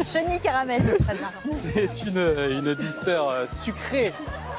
Chenille caramel, C'est une douceur sucrée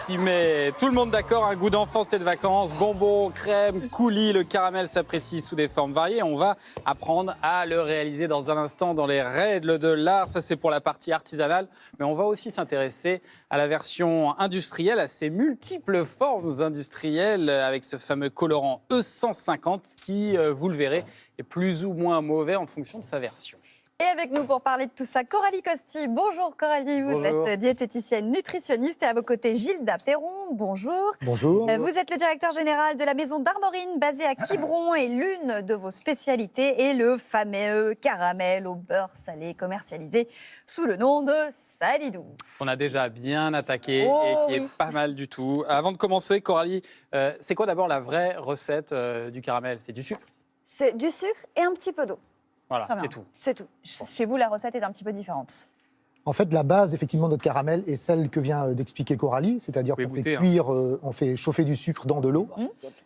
qui met tout le monde d'accord. Un goût d'enfance et de vacances. Bonbons, crème, coulis, le caramel s'apprécie sous des formes variées. On va apprendre à le réaliser dans un instant dans les règles de l'art. Ça, c'est pour la partie artisanale. Mais on va aussi s'intéresser à la version industrielle, à ses multiples formes industrielles avec ce fameux colorant E150 qui, vous le verrez, est plus ou moins mauvais en fonction de sa version. Et avec nous pour parler de tout ça, Coralie Costi. Bonjour Coralie, vous êtes diététicienne nutritionniste et à vos côtés Gilda Perron. Bonjour. Bonjour. Vous êtes le directeur général de la maison d'Armorine basée à Quiberon et l'une de vos spécialités est le fameux caramel au beurre salé commercialisé sous le nom de Salidou. On a déjà bien attaqué et qui est pas mal du tout. Avant de commencer, Coralie, c'est quoi d'abord la vraie recette du caramel? C'est du sucre? C'est du sucre et un petit peu d'eau. Voilà, c'est tout. C'est tout. Chez vous, la recette est un petit peu différente. En fait, la base, effectivement, de notre caramel est celle que vient d'expliquer Coralie, c'est-à-dire qu'on fait cuire, on fait chauffer du sucre dans de l'eau.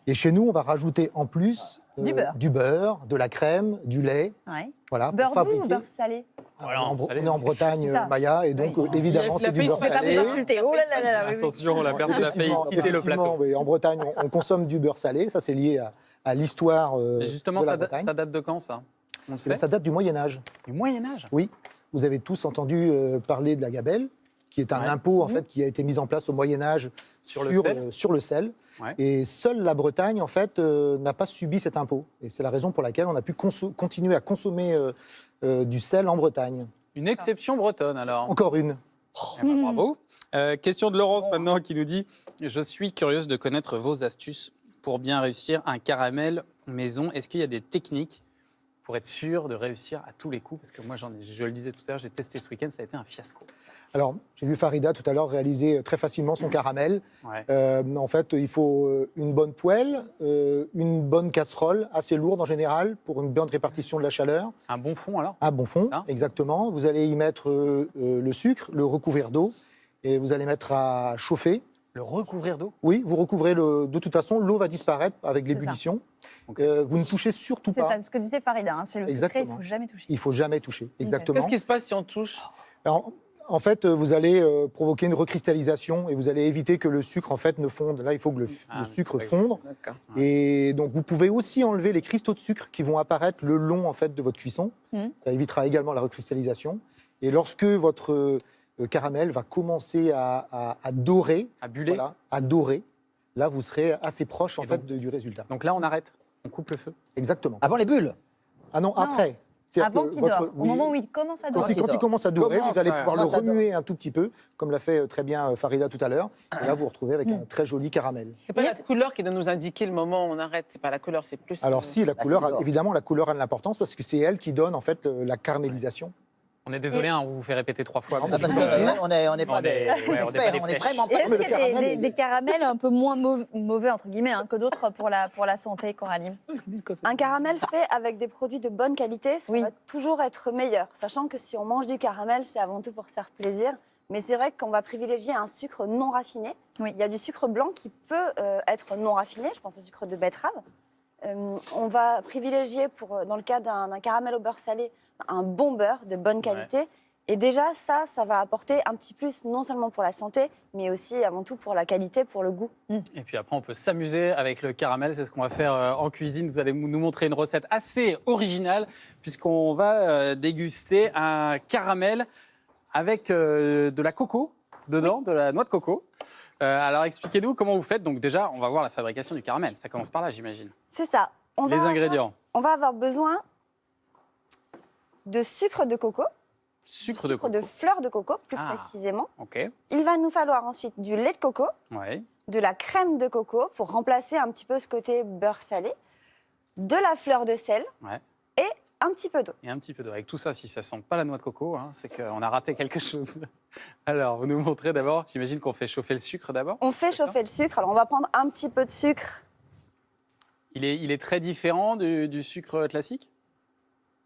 Et chez nous, on va rajouter en plus du beurre, de la crème, du lait. Ouais. Voilà, beurre pour doux ou beurre salé? Voilà, on est en Bretagne, Maya, et donc évidemment, c'est du beurre salé. Oh là là là là, Attention, la personne a failli quitter le plateau. Oui, en Bretagne, on consomme du beurre salé. Ça, c'est lié à l'histoire de la Bretagne. Ça date de quand, ça? On le sait. Ça date du Moyen-Âge. Du Moyen-Âge? Oui. Vous avez tous entendu parler de la gabelle, qui est un impôt en fait, qui a été mis en place au Moyen-Âge sur le sel. Ouais. Et seule la Bretagne en fait, n'a pas subi cet impôt. Et c'est la raison pour laquelle on a pu continuer à consommer du sel en Bretagne. Une exception bretonne, alors. Encore une. Eh ben, bravo. Question de Laurence maintenant qui nous dit « Je suis curieuse de connaître vos astuces pour bien réussir un caramel maison. Est-ce qu'il y a des techniques pour être sûr de réussir à tous les coups? Parce que moi, je le disais tout à l'heure, j'ai testé ce week-end, ça a été un fiasco. » Alors, j'ai vu Farida tout à l'heure réaliser très facilement son caramel. Ouais. En fait, il faut une bonne poêle, une bonne casserole, assez lourde en général, pour une bonne répartition de la chaleur. Un bon fond, alors? Un bon fond, Ça. exactement. Vous allez y mettre le sucre, le recouvrir d'eau, et vous allez mettre à chauffer. Le recouvrir d'eau? Oui, vous recouvrez de toute façon, l'eau va disparaître avec l'ébullition. Okay. Vous ne touchez surtout pas. C'est ça, ce que disait Farida, hein, c'est le secret, il ne faut jamais toucher. Il ne faut jamais toucher, exactement. Qu'est-ce qui se passe si on touche? Alors, en fait, vous allez provoquer une recristallisation et vous allez éviter que le sucre en fait ne fonde. Là, il faut que le sucre fonde. Et donc, vous pouvez aussi enlever les cristaux de sucre qui vont apparaître le long en fait de votre cuisson. Ça évitera également la recristallisation. Et lorsque votre caramel va commencer à dorer, à buller, voilà, à dorer, là, vous serez assez proche en fait du résultat. Donc là, on arrête, on coupe le feu. Exactement. Avant les bulles? Ah non, après. Avant qu'il dort, au moment où il commence à dorer. Quand il commence à dorer, vous allez pouvoir le remuer un tout petit peu, comme l'a fait très bien Farida tout à l'heure. Et là, vous vous retrouvez avec un très joli caramel. C'est pas la couleur qui doit nous indiquer le moment où on arrête. C'est pas la couleur, c'est plus. Alors si, la couleur, évidemment, la couleur a de l'importance parce que c'est elle qui donne en fait la caramélisation. On est désolé, on vous fait répéter 3 fois. Parce qu'on n'est pas des experts, on est vraiment pas. Est-ce qu'il y a des caramels un peu moins mauvais entre guillemets que d'autres pour la santé, Coralie? Un caramel fait avec des produits de bonne qualité, ça va toujours être meilleur. Sachant que si on mange du caramel, c'est avant tout pour se faire plaisir. Mais c'est vrai qu'on va privilégier un sucre non raffiné. Il y a du sucre blanc qui peut être non raffiné, je pense au sucre de betterave. On va privilégier, dans le cas d'un caramel au beurre salé, un bon beurre de bonne qualité. Ouais. Et déjà, ça va apporter un petit plus, non seulement pour la santé, mais aussi, avant tout, pour la qualité, pour le goût. Et puis après, on peut s'amuser avec le caramel. C'est ce qu'on va faire en cuisine. Vous allez nous montrer une recette assez originale, puisqu'on va déguster un caramel avec de la coco dedans, de la noix de coco. Alors, expliquez-nous comment vous faites. Donc déjà, on va voir la fabrication du caramel. Ça commence par là, j'imagine. C'est ça. Les ingrédients. On va avoir besoin de sucre de coco. Sucre de coco. De fleur de coco, plus précisément. Ok. Il va nous falloir ensuite du lait de coco, de la crème de coco pour remplacer un petit peu ce côté beurre salé, de la fleur de sel et un petit peu d'eau. Et un petit peu d'eau. Avec tout ça, si ça sent pas la noix de coco, c'est qu'on a raté quelque chose. Alors, vous nous montrez d'abord, j'imagine qu'on fait chauffer le sucre d'abord. On fait chauffer le sucre. Alors, on va prendre un petit peu de sucre. Il est très différent du sucre classique?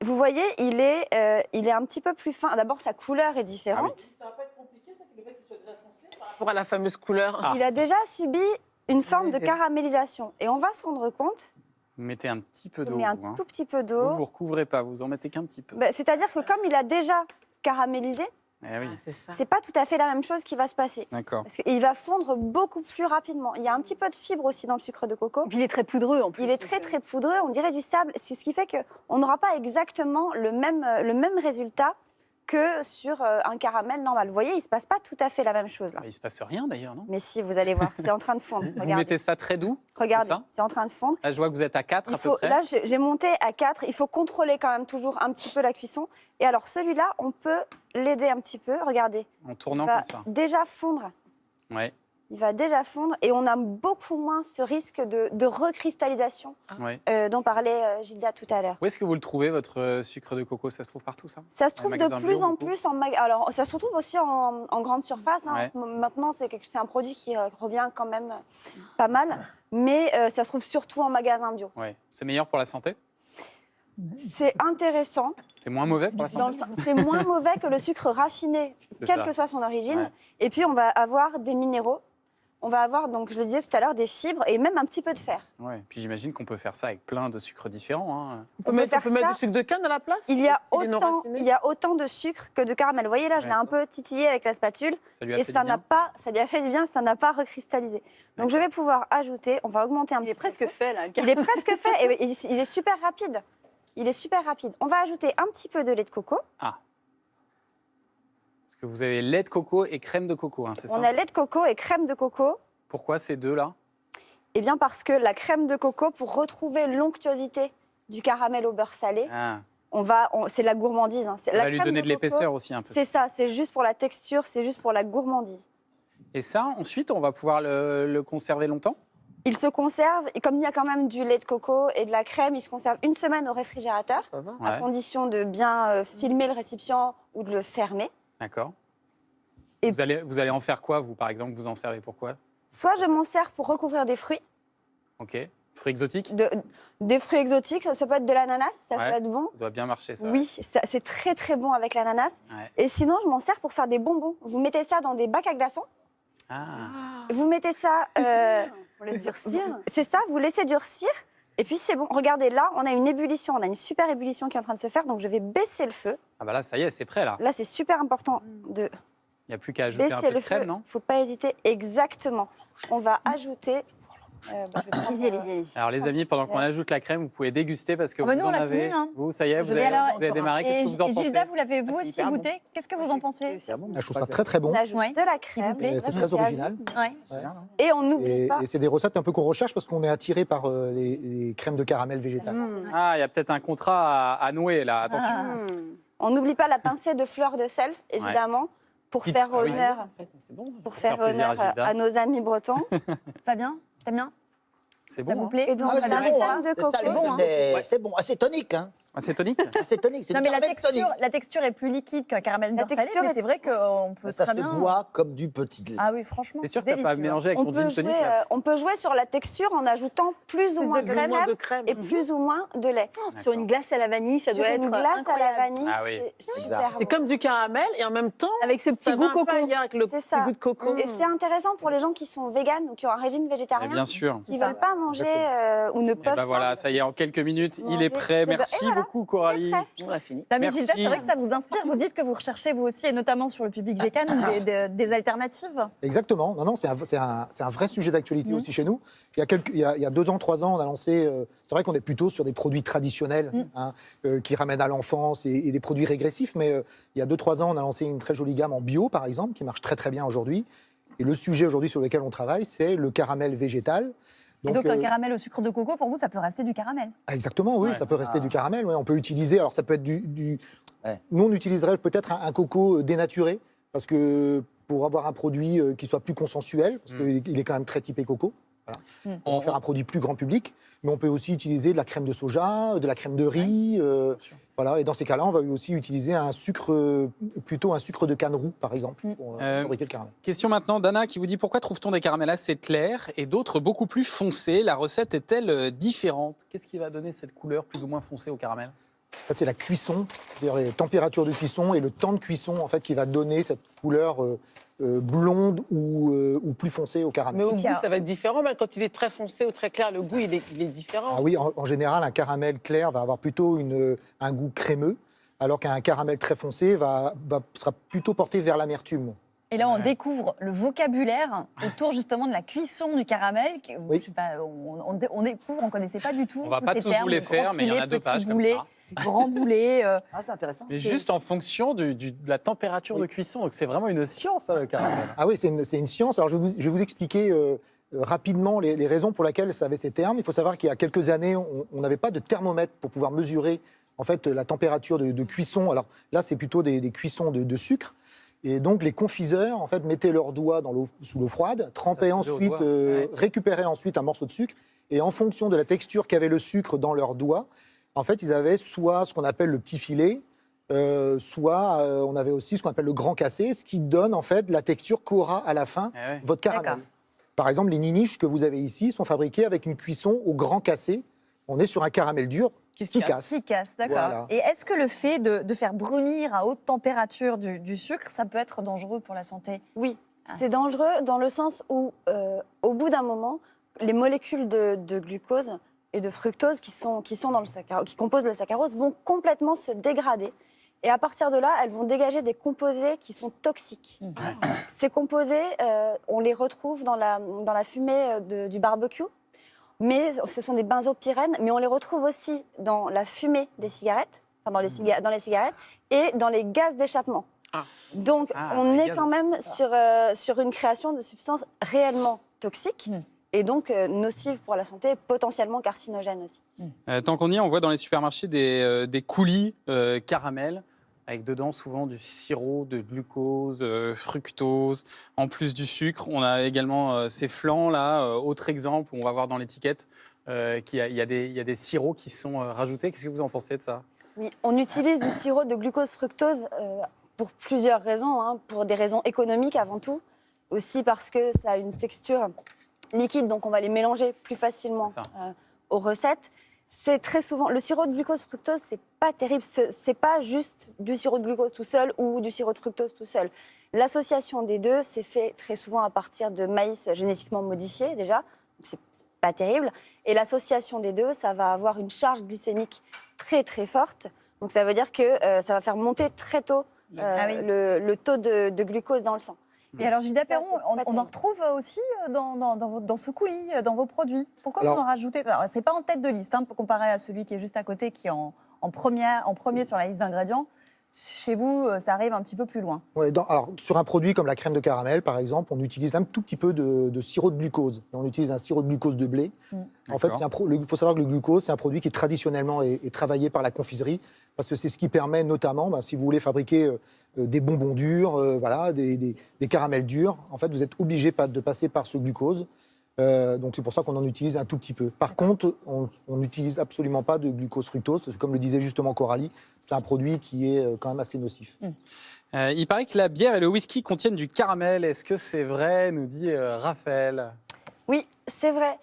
Vous voyez, il est un petit peu plus fin. D'abord, sa couleur est différente. Ça va pas être compliqué, ça, que le fait qu'il soit déjà foncé par rapport à la fameuse couleur. Il a déjà subi une forme de caramélisation. Et on va se rendre compte. Vous mettez un petit peu d'eau. On met un tout petit peu d'eau. Vous ne recouvrez pas, vous en mettez qu'un petit peu. C'est-à-dire que comme il a déjà caramélisé, Eh oui, C'est ça. c'est pas tout à fait la même chose qui va se passer. d'accord. Parce qu'il va fondre beaucoup plus rapidement. Il y a un petit peu de fibre aussi dans le sucre de coco. Et puis il est très poudreux en plus. Il est très très poudreux, on dirait du sable. C'est ce qui fait qu'on n'aura pas exactement le même résultat que sur un caramel normal. Vous voyez, il ne se passe pas tout à fait la même chose là. Il se passe rien d'ailleurs, non? Mais si, vous allez voir, c'est en train de fondre. Vous Regardez, mettez ça très doux? regardez, ça c'est en train de fondre. Là, je vois que vous êtes à 4 à peu près. Là, j'ai monté à 4. Il faut contrôler quand même toujours un petit peu la cuisson. Et alors celui-là, on peut l'aider un petit peu. Regardez, En il tournant va comme ça. déjà fondre. Ouais, Il va déjà fondre et on a beaucoup moins ce risque de recristallisation ouais. dont parlait Gilda tout à l'heure. Où est-ce que vous le trouvez, votre sucre de coco? Ça se trouve partout, ça? Ça se Dans les trouve de magasins plus bio, en beaucoup plus en magasin. Alors, ça se retrouve aussi en grande surface. Hein. Ouais. Maintenant, c'est un produit qui revient quand même pas mal. Mais ça se trouve surtout en magasin bio. Ouais. C'est meilleur pour la santé? C'est intéressant. C'est moins mauvais pour la santé? C'est moins mauvais que le sucre raffiné, C'est quelle ça. que soit son origine. Ouais. Et puis, on va avoir des minéraux. On va avoir, donc je le disais tout à l'heure, des fibres et même un petit peu de fer. Ouais. Puis j'imagine qu'on peut faire ça avec plein de sucres différents. Hein. On peut peut mettre, faire on peut mettre ça. du sucre de canne à la place? Il y a s'il est non raffiné il y a autant de sucre que de caramel. Vous voyez là, je l'ai un peu titillé avec la spatule. Ça lui a Et fait ça du n'a bien? pas, ça lui a fait du bien, ça n'a pas recristallisé. Donc je vais pouvoir ajouter, on va augmenter un Il petit est peu. presque fait là. Il est presque fait et il est super rapide. Il est super rapide. On va ajouter un petit peu de lait de coco. Ah. Parce que vous avez lait de coco et crème de coco, hein, c'est ça? On a lait de coco et crème de coco. Pourquoi ces deux-là? Eh bien parce que la crème de coco, pour retrouver l'onctuosité du caramel au beurre salé, Ah. c'est la gourmandise. Hein. Ça va lui donner de l'épaisseur aussi un peu. C'est ça, c'est juste pour la texture, c'est juste pour la gourmandise. Et ça, ensuite, on va pouvoir le conserver longtemps? Il se conserve, et comme il y a quand même du lait de coco et de la crème, il se conserve 1 semaine au réfrigérateur, Ça va. à Ouais, condition de bien filmer le récipient ou de le fermer. d'accord. Et Vous allez en faire quoi, vous, par exemple? Vous en servez pour quoi? Soit je m'en sers pour recouvrir des fruits, Ok. Fruits exotiques? des fruits exotiques, ça peut être de l'ananas, ça Ouais. peut être bon. Ça doit bien marcher, ça. Oui, c'est très très bon avec l'ananas. Ouais. Et sinon, je m'en sers pour faire des bonbons. Vous mettez ça dans des bacs à glaçons, Ah. vous mettez ça... On laisse durcir. c'est ça, vous laissez durcir, et puis c'est bon. Regardez, là, on a une ébullition, on a une super ébullition qui est en train de se faire, donc je vais baisser le feu. Ah bah là, ça y est, c'est prêt, là. Là, c'est super important de Il n'y a plus qu'à ajouter un baisser peu le de crème, feu. non? Il ne faut pas hésiter, exactement. On va ajouter... je vais prendre, Allez-y, allez-y, allez-y. Alors, les amis, pendant qu'on ajoute la crème, vous pouvez déguster parce que Ah bah vous nous, on en l'a avez. fini, hein. Vous, ça y est, vous Je vais avez, alors- vous avez démarré. Qu'est-ce que vous en pensez? Gilda, vous l'avez vous Ah, c'est aussi hyper goûté? Qu'est-ce que vous en pensez? C'est bon. Je trouve ça très très bon. on ajoute Ouais. de la vous crème. plaît. Et c'est Là, très je vous original. Ouais. Et on n'oublie pas... Et c'est des recettes un peu qu'on recherche parce qu'on est attiré par les crèmes de caramel végétales. Ah, il y a peut-être un contrat à nouer, là. Attention. Ah. On n'oublie pas la pincée de fleurs de sel, évidemment, pour Qui- faire Ah oui. honneur, C'est bon. pour faire faire plaisir à honneur Gilda. à nos amis bretons. Fabien, t'aimes bien? C'est Ça bon. vous hein. plaît? Et donc, Ah, la c'est bon, crème hein. de C'est coco. ça, bon, hein. c'est bon. Ah, c'est tonique, hein. Ah, c'est tonique? Ah, c'est tonique. C'est Non, du mais caramel tonique. la texture est plus liquide qu'un caramel La beurre salé, texture mais est- c'est vrai qu'on peut Ça très se bien... boit comme du petit lait. Ah oui, franchement, T'es sûr que c'est t'as pas délicieux. mélangé avec ton gin tonic, là? On peut jouer sur la texture en ajoutant plus ou moins de crème de crème. et plus ou moins de lait. Sur une glace à la vanille, ça Sur doit une être glace incroyable. à la vanille, Ah oui. c'est Bizarre. super C'est bon. comme du caramel et en même temps, Avec ce petit ça goût va un peu coco. ailleurs avec le C'est petit ça. goût de coco. Et c'est intéressant pour les gens qui sont véganes ou qui ont un régime Mais végétarien, bien sûr. qui ne ça. veulent pas manger ou ne Et peuvent bah voilà, ça y est, en quelques minutes, il Manger est prêt. des- Merci Et voilà, beaucoup, Coralie. prêt. On a fini. Non, mais Merci. Gilda, c'est vrai que ça vous inspire. Vous dites que vous recherchez, vous aussi, et notamment sur le public vegan, des alternatives. Exactement. Non, c'est un vrai sujet d'actualité aussi chez nous. Il y a 2 ans, 3 ans, on a lancé. C'est vrai qu'on est plutôt sur des produits traditionnels hein, qui ramènent à l'enfance et des produits régressifs. Mais il y a 2-3 ans, on a lancé une très jolie gamme en bio, par exemple, qui marche très très bien aujourd'hui. Et le sujet aujourd'hui sur lequel on travaille, c'est le caramel végétal. Et donc, un caramel au sucre de coco, pour vous, ça peut rester du caramel. Ah, exactement, oui, Ouais. ça peut rester du caramel. Ouais. On peut utiliser, alors ça peut être Ouais. Nous, on utiliserait peut-être un coco dénaturé, parce que pour avoir un produit qui soit plus consensuel, parce qu'il est quand même très typé coco. Voilà. On va faire un produit plus grand public, mais on peut aussi utiliser de la crème de soja, de la crème de riz. sûr. Voilà. Et dans ces cas-là, on va aussi utiliser un sucre, plutôt un sucre de canne roux, par exemple, pour fabriquer le caramel. Question maintenant d'Anna qui vous dit pourquoi trouve-t-on des caramels assez clairs et d'autres beaucoup plus foncés? La recette est-elle différente? Qu'est-ce qui va donner cette couleur plus ou moins foncée au caramel? En fait, c'est la cuisson, c'est-à-dire les températures de cuisson et le temps de cuisson en fait, qui va donner cette couleur blonde ou plus foncée au Mais caramel. au puis, goût, ça va être différent. Même quand il est très foncé ou très clair, le goût, il est différent. Ah oui, en général, un caramel clair va avoir plutôt un goût crémeux, alors qu'un caramel très foncé sera plutôt porté vers l'amertume. Et là, on découvre le vocabulaire autour justement de la cuisson du caramel. Oui. Je sais pas, on découvre, on ne connaissait pas du tout. On va tous pas ces tous termes, vous les grand faire, mais il y en a filet, 2 pages petit comme boulet, ça. grand boulet. Ah, c'est intéressant. Mais juste en fonction de la température de cuisson. Donc c'est vraiment une science, ça, le caramel. Ah oui, c'est une science. Alors je vais vous expliquer rapidement les raisons pour lesquelles ça avait ces termes. Il faut savoir qu'il y a quelques années, on n'avait pas de thermomètre pour pouvoir mesurer en fait la température de cuisson. Alors là, c'est plutôt des cuissons de sucre. Et donc les confiseurs en fait mettaient leurs doigts sous l'eau froide, trempaient ensuite, récupéraient ensuite un morceau de sucre, et en fonction de la texture qu'avait le sucre dans leurs doigts, en fait ils avaient soit ce qu'on appelle le petit filet, soit on avait aussi ce qu'on appelle le grand cassé, ce qui donne en fait la texture qu'aura à la fin votre caramel. D'accord. Par exemple, les niniches que vous avez ici sont fabriquées avec une cuisson au grand cassé. On est sur un caramel dur qui casse. Qui casse, d'accord. Voilà. Et est-ce que le fait de faire brunir à haute température du sucre, ça peut être dangereux pour la santé? Oui, c'est dangereux dans le sens où, au bout d'un moment, les molécules de glucose et de fructose qui composent le saccharose vont complètement se dégrader. Et à partir de là, elles vont dégager des composés qui sont toxiques. Ces composés, on les retrouve dans la fumée du barbecue. Mais ce sont des benzopyrènes, mais on les retrouve aussi dans la fumée des cigarettes, enfin dans les cigarettes, et dans les gaz d'échappement. Donc on est quand même sur une création de substances réellement toxiques, et donc nocives pour la santé, potentiellement carcinogènes aussi. Tant qu'on y est, on voit dans les supermarchés des coulis caramel, avec dedans souvent du sirop de glucose, fructose, en plus du sucre. On a également ces flancs, là, autre exemple, où on va voir dans l'étiquette qu'il y a des sirops qui sont rajoutés. Qu'est-ce que vous en pensez de ça? Oui, on utilise du sirop de glucose-fructose pour plusieurs raisons, hein, pour des raisons économiques avant tout, aussi parce que ça a une texture liquide, donc on va les mélanger plus facilement aux recettes. C'est très souvent le sirop de glucose-fructose, c'est pas terrible. C'est pas juste du sirop de glucose tout seul ou du sirop de fructose tout seul. L'association des deux, c'est fait très souvent à partir de maïs génétiquement modifié déjà. C'est pas terrible. Et l'association des deux, ça va avoir une charge glycémique très très forte. Donc ça veut dire que ça va faire monter très tôt le taux de glucose dans le sang. Et alors, Gilda Perron, on en retrouve aussi dans ce coulis, dans vos produits. Pourquoi vous en rajoutez? Ce n'est pas en tête de liste, hein, comparé à celui qui est juste à côté, qui est en premier sur la liste d'ingrédients. Chez vous, ça arrive un petit peu plus loin. Ouais, alors, sur un produit comme la crème de caramel, par exemple, on utilise un tout petit peu de sirop de glucose. On utilise un sirop de glucose de blé. En fait, il faut savoir que le glucose, c'est un produit qui traditionnellement est travaillé par la confiserie, parce que c'est ce qui permet notamment, si vous voulez fabriquer des bonbons durs, des caramels durs, en fait, vous êtes obligé de passer par ce glucose. Donc c'est pour ça qu'on en utilise un tout petit peu. Par contre, on n'utilise absolument pas de glucose-fructose, parce que comme le disait justement Coralie, c'est un produit qui est quand même assez nocif. Il paraît que la bière et le whisky contiennent du caramel. Est-ce que c'est vrai, nous dit Raphaël? Oui, c'est vrai.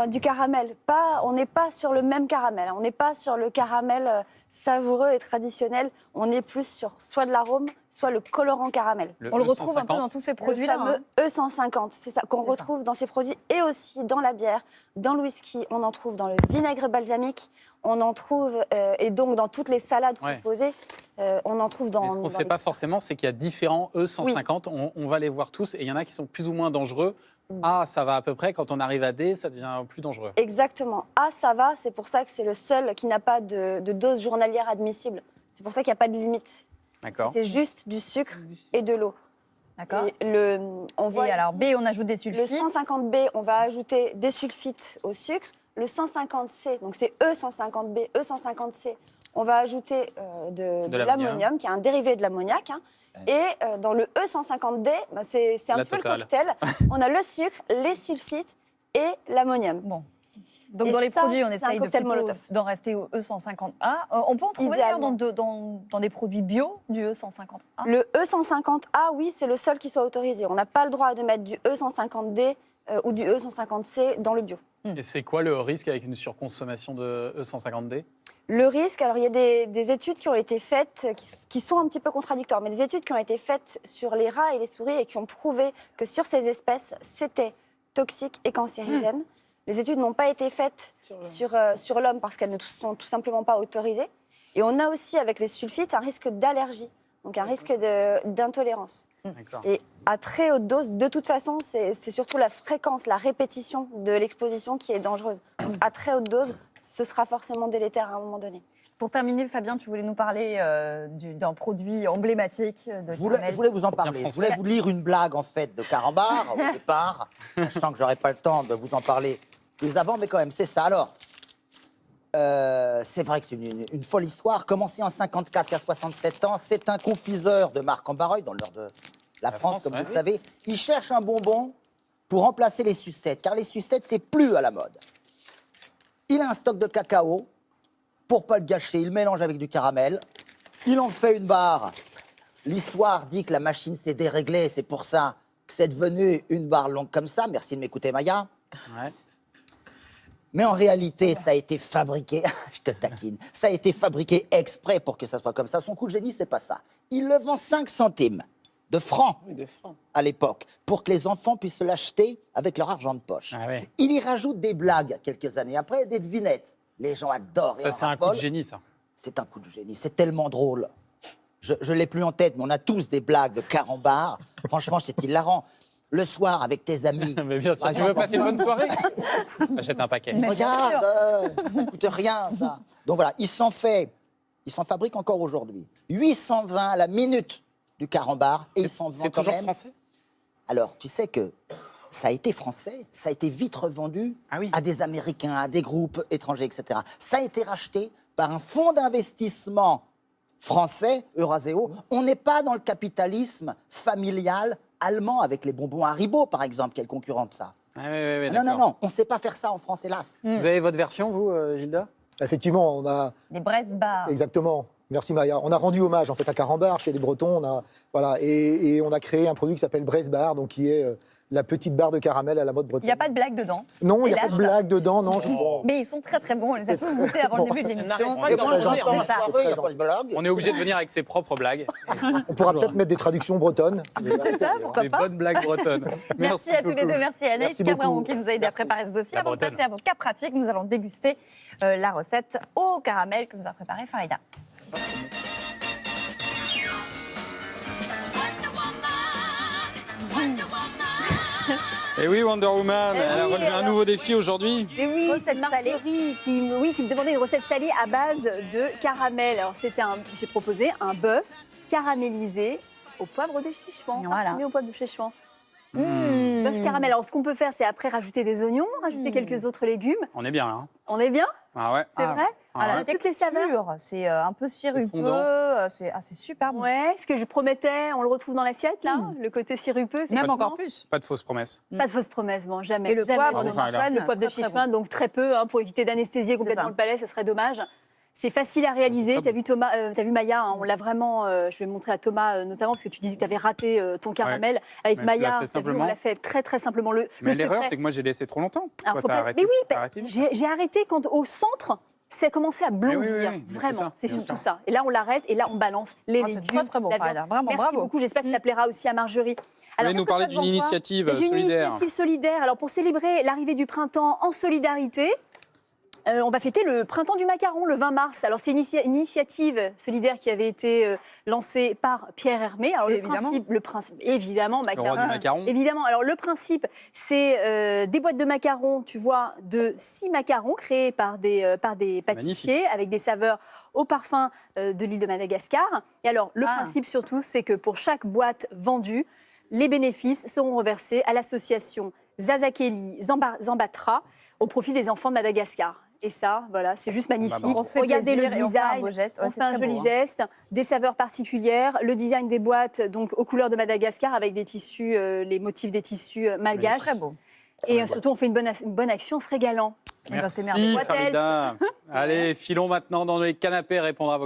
Du caramel. On n'est pas sur le même caramel. On n'est pas sur le caramel savoureux et traditionnel. On est plus sur soit de l'arôme, soit le colorant caramel. On le retrouve un peu dans tous ces produits-là. Le fameux E150, c'est ça qu'on retrouve dans ces produits et aussi dans la bière, dans le whisky. On en trouve dans le vinaigre balsamique. On en trouve, et donc dans toutes les salades composées, on en trouve dans... Mais ce qu'on ne sait pas forcément, c'est qu'il y a différents E150. Oui. On va les voir tous, et il y en a qui sont plus ou moins dangereux. A, ça va à peu près. Quand on arrive à D, ça devient plus dangereux. Exactement. A, ça va. C'est pour ça que c'est le seul qui n'a pas de dose journalière admissible. C'est pour ça qu'il n'y a pas de limite. D'accord. C'est juste du sucre et de l'eau. D'accord. Et alors B, on ajoute des sulfites. Le 150B, on va ajouter des sulfites au sucre. Le 150C, donc c'est E150B, E150C, on va ajouter de l'ammonium, qui est un dérivé de l'ammoniac. Hein. Et dans le E150D, c'est un petit peu le cocktail. On a le sucre, les sulfites et l'ammonium. Bon. Donc dans les produits, on essaye d'en rester au E150A. On peut en trouver d'ailleurs dans des produits bio du E150A. Le E150A, oui, c'est le seul qui soit autorisé. On n'a pas le droit de mettre du E150D ou du E150C dans le bio. Et c'est quoi le risque avec une surconsommation de E150D? Le risque, alors il y a des études qui ont été faites, qui sont un petit peu contradictoires, mais des études qui ont été faites sur les rats et les souris et qui ont prouvé que sur ces espèces, c'était toxique et cancérigène. Les études n'ont pas été faites sur l'homme parce qu'elles ne sont tout simplement pas autorisées. Et on a aussi, avec les sulfites, un risque d'allergie, donc un risque d'intolérance. Et à très haute dose, de toute façon, c'est surtout la fréquence, la répétition de l'exposition qui est dangereuse. Donc, à très haute dose, ce sera forcément délétère à un moment donné. Pour terminer, Fabien, tu voulais nous parler d'un produit emblématique de Je voulais vous en parler. Je voulais vous lire une blague, en fait, de Carambar, au départ. Je sens que j'aurai pas le temps de vous en parler plus avant, mais quand même, c'est ça. Alors, c'est vrai que c'est une folle histoire. Commencé en 54 à 67 ans, c'est un confiseur de Marc en Barreuil, dans l'heure de la France, comme vous le savez. Il cherche un bonbon pour remplacer les sucettes, car les sucettes, c'est plus à la mode. Il a un stock de cacao. Pour pas le gâcher, il mélange avec du caramel. Il en fait une barre. L'histoire dit que la machine s'est déréglée. C'est pour ça que c'est devenu une barre longue comme ça. Merci de m'écouter, Maya. Ouais. Mais en réalité, ça a été fabriqué. Je te taquine. Ça a été fabriqué exprès pour que ça soit comme ça. Son coup de génie, c'est pas ça. Il le vend 5 centimes de francs à l'époque pour que les enfants puissent l'acheter avec leur argent de poche. Ah ouais. Il y rajoute des blagues quelques années après, des devinettes. Les gens adorent. Ça, c'est un coup de génie, ça. C'est un coup de génie. C'est tellement drôle. Je ne l'ai plus en tête, mais on a tous des blagues de Carambar. Franchement, c'est hilarant. Le soir, avec tes amis. Mais bien sûr, tu veux passer une bonne soirée? Achète un paquet. Regarde, ça ne coûte rien, ça. Donc voilà, il s'en fabrique encore aujourd'hui. 820 à la minute du Carambar, et il s'en vend C'est quand toujours même. français? Alors, tu sais que ça a été français, ça a été vite revendu à des Américains, à des groupes étrangers, etc. Ça a été racheté par un fonds d'investissement français, Euraseo. On n'est pas dans le capitalisme familial allemand avec les bonbons Haribo, par exemple, qui est le concurrent de ça. Non, on ne sait pas faire ça en France, hélas. Vous avez votre version, vous, Gilda? Effectivement, on a... Les Bresse Bars. Exactement. Merci Maya. On a rendu hommage en fait à Carambar chez les Bretons. Et on a créé un produit qui s'appelle Bresse Bar, donc qui est la petite barre de caramel à la mode bretonne. Il n'y a pas de blague dedans. Non, il n'y a pas de blague dedans. Non, Mais ils sont très très bons. On les a tous goûtés avant le début de l'émission. On est obligé de venir avec ses propres blagues. On pourra peut-être mettre des traductions bretonnes. C'est ça, pourquoi Des pas. bonnes blagues bretonnes. Merci à tous les deux. Merci à Anaïs Merci Cabron beaucoup. qui nous a aidé à préparer ce dossier. Avant de passer à vos cas pratiques, nous allons déguster la recette au caramel que nous a préparée Farida. Et oui, Wonder Woman, elle a relevé un nouveau défi aujourd'hui. Et oui, Recette c'est Marjorie qui me demandait une recette salée à base de caramel. Alors j'ai proposé un bœuf caramélisé au poivre de Sichuan. Voilà. Parfumé au poivre de Sichuan. Bœuf caramel. Alors ce qu'on peut faire, c'est après rajouter des oignons, rajouter quelques autres légumes. On est bien là. Hein. On est bien? Ah ouais. C'est vrai? Alors, toutes les saveurs. c'est un peu sirupeux, fondant. c'est super bon. Ouais, ce que je promettais, on le retrouve dans l'assiette là, le côté sirupeux. Même effectivement. encore plus. Pas de fausses promesses. Pas de fausses promesses, bon, jamais. Et le jamais. poivre de Enfin, Sichuan, Le poivre de très, très Sichuan, donc très peu, hein, pour éviter d'anesthésier complètement ça. le palais, ce serait dommage. C'est facile à réaliser. Tu as vu Thomas, t'as vu Maya, hein, on l'a vraiment. Je vais montrer à Thomas notamment parce que tu disais que tu avais raté ton caramel avec Mais tu l'as Maya. fait t'as vu, on simplement. l'a fait très très simplement. Mais l'erreur, c'est que moi, j'ai laissé trop longtemps. Alors, Toi, faut t'as pas- arrêté. Mais oui, T'as arrêté vite. j'ai arrêté quand au centre, ça a commencé à blondir. oui, mais c'est vraiment, ça, c'est bien surtout sûr. ça. Et là, on l'arrête et là, on balance les Ah, c'est légumes. très, très bon, la Farida. viande. Vraiment, Merci bravo. beaucoup. J'espère que ça plaira aussi à Marjorie. Vous voulez nous qu'est-ce que parler tu as d'une devant toi initiative J'ai une solidaire. initiative solidaire. Alors, pour célébrer l'arrivée du printemps en solidarité, on va fêter le printemps du macaron le 20 mars. Alors, c'est une initiative solidaire qui avait été lancée par Pierre Hermé. Alors, le principe, évidemment, Le roi du macaron. Évidemment. Alors, le principe, c'est des boîtes de macarons, tu vois, de 6 macarons créés par des pâtissiers avec des saveurs au parfum de l'île de Madagascar. Et alors, le principe surtout, c'est que pour chaque boîte vendue, les bénéfices seront reversés à l'association Zazakeli Zambatra au profit des enfants de Madagascar. Et ça, voilà, c'est juste magnifique. On se fait Regardez le plaisir et on fait un design, beau geste. Ouais, on c'est fait un très joli beau, hein. geste, des saveurs particulières, le design des boîtes donc aux couleurs de Madagascar avec des tissus, les motifs des tissus malgaches. Très beau. Et surtout, on fait une bonne action en se régalant. Eh ben, c'est Merci, merveilleux. Farida. Allez, filons maintenant dans les canapés répondre à vos